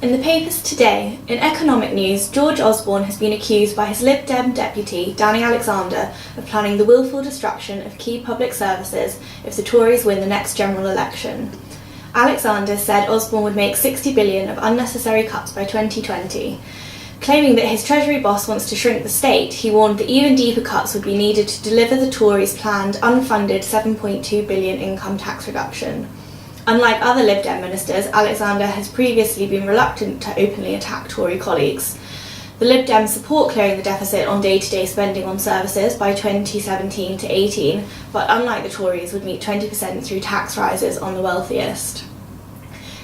In the papers today, in economic news, George Osborne has been accused by his Lib Dem deputy, Danny Alexander, of planning the willful destruction of key public services if the Tories win the next general election. Alexander said Osborne would make 60 billion of unnecessary cuts by 2020. Claiming that his Treasury boss wants to shrink the state, he warned that even deeper cuts would be needed to deliver the Tories' planned unfunded 7.2 billion income tax reduction. Unlike other Lib Dem ministers, Alexander has previously been reluctant to openly attack Tory colleagues. The Lib Dems support clearing the deficit on day-to-day spending on services by 2017 to 18, but unlike the Tories, would meet 20% through tax rises on the wealthiest.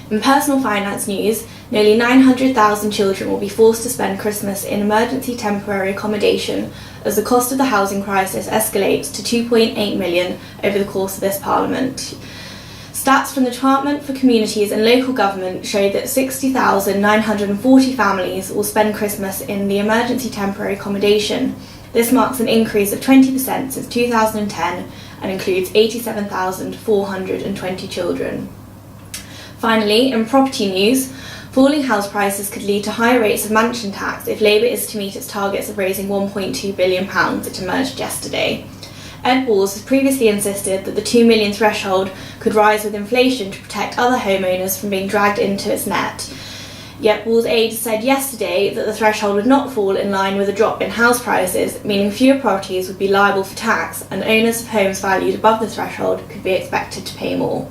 In personal finance news, nearly 900,000 children will be forced to spend Christmas in emergency temporary accommodation as the cost of the housing crisis escalates to 2.8 million over the course of this Parliament. Stats from the Department for Communities and Local Government show that 60,940 families will spend Christmas in the emergency temporary accommodation. This marks an increase of 20% since 2010 and includes 87,420 children. Finally, in property news, falling house prices could lead to higher rates of mansion tax if Labour is to meet its targets of raising £1.2 billion that emerged yesterday. Ed Balls has previously insisted that the 2 million threshold could rise with inflation to protect other homeowners from being dragged into its net. Yet Balls' aide said yesterday that the threshold would not fall in line with a drop in house prices, meaning fewer properties would be liable for tax and owners of homes valued above the threshold could be expected to pay more.